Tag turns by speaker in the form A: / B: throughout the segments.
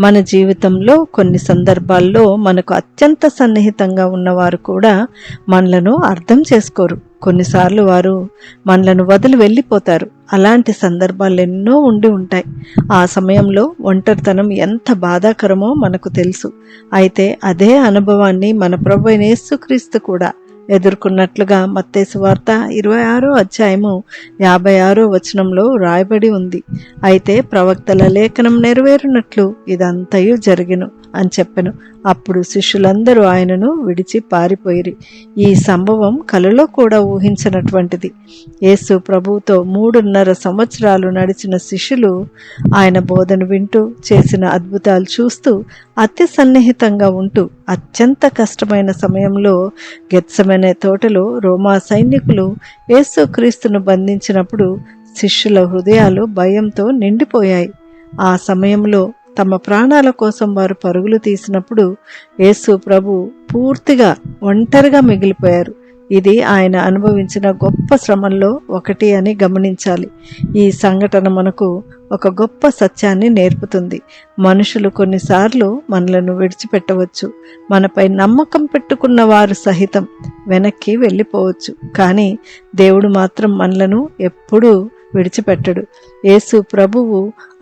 A: మన జీవితంలో కొన్ని సందర్భాల్లో మనకు అత్యంత సన్నిహితంగా ఉన్నవారు కూడా మనలను అర్థం చేసుకోరు. కొన్నిసార్లు వారు మనలను వదిలి వెళ్ళిపోతారు. అలాంటి సందర్భాలు ఎన్నో ఉండి ఉంటాయి. ఆ సమయంలో ఒంటరితనం ఎంత బాధాకరమో మనకు తెలుసు. అయితే అదే అనుభవాన్ని మన ప్రభువైన యేసుక్రీస్తు కూడా ఎదుర్కొన్నట్లుగా మత్తయి సువార్త 26వ అధ్యాయము 56వ వచనంలో రాయబడి ఉంది. అయితే ప్రవక్తల లేఖనం నెరవేరునట్లు ఇదంతయు జరిగెను అని చెప్పెను. అప్పుడు శిష్యులందరూ ఆయనను విడిచి పారిపోయిరి. ఈ సంభవం కలలో కూడా ఊహించినటువంటిది. యేసు ప్రభువుతో 3.5 సంవత్సరాలు నడిచిన శిష్యులు ఆయన బోధన వింటూ చేసిన అద్భుతాలు చూస్తూ అతి సన్నిహితంగా ఉంటూ అత్యంత కష్టమైన సమయంలో గెత్సెమనే తోటలో రోమా సైనికులు యేసుక్రీస్తును బంధించినప్పుడు శిష్యుల హృదయాలు భయంతో నిండిపోయాయి. ఆ సమయంలో తమ ప్రాణాల కోసం వారు పరుగులు తీసినప్పుడు యేసు ప్రభు పూర్తిగా ఒంటరిగా మిగిలిపోయారు. ఇది ఆయన అనుభవించిన గొప్ప శ్రమల్లో ఒకటి అని గమనించాలి. ఈ సంఘటన మనకు ఒక గొప్ప సత్యాన్ని నేర్పుతుంది. మనుషులు కొన్నిసార్లు మనలను విడిచిపెట్టవచ్చు. మనపై నమ్మకం పెట్టుకున్న వారు సహితం వెనక్కి వెళ్ళిపోవచ్చు. కానీ దేవుడు మాత్రం మనలను ఎప్పుడూ విడిచిపెట్టడు. యేసు ప్రభువు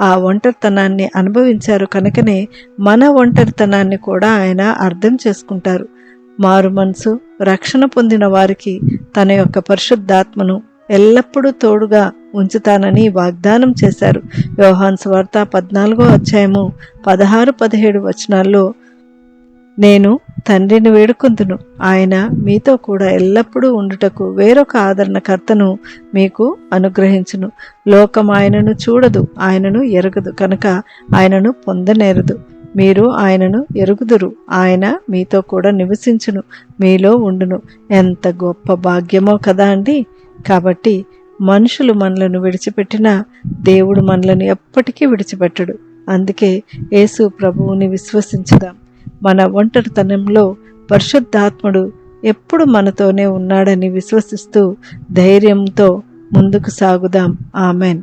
A: ఆ ఒంటరితనాన్ని అనుభవించారు కనుకనే మన ఒంటరితనాన్ని కూడా ఆయన అర్థం చేసుకుంటారు. మారు మనసు రక్షణ పొందిన వారికి తన యొక్క పరిశుద్ధాత్మను ఎల్లప్పుడూ తోడుగా ఉంచుతానని వాగ్దానం చేశారు. యోహాను సువార్త 14వ అధ్యాయము 16-17 వచనాల్లో, నేను తండ్రిని వేడుకొందును, ఆయన మీతో కూడా ఎల్లప్పుడూ ఉండుటకు వేరొక ఆదరణకర్తను మీకు అనుగ్రహించును. లోకం ఆయనను చూడదు, ఆయనను ఎరగదు, కనుక ఆయనను పొందనేరదు. మీరు ఆయనను ఎరుగుదురు, ఆయన మీతో కూడా నివసించును, మీలో ఉండును. ఎంత గొప్ప భాగ్యమో కదా అండి. కాబట్టి మనుషులు మనలను విడిచిపెట్టినా దేవుడు మనలను ఎప్పటికీ విడిచిపెట్టడు. అందుకే యేసు ప్రభువుని విశ్వసించుదాం. మన ఒంటరితనంలో పరిశుద్ధాత్ముడు ఎప్పుడు మనతోనే ఉన్నాడని విశ్వసిస్తూ ధైర్యంతో ముందుకు సాగుదాం. ఆమెన్.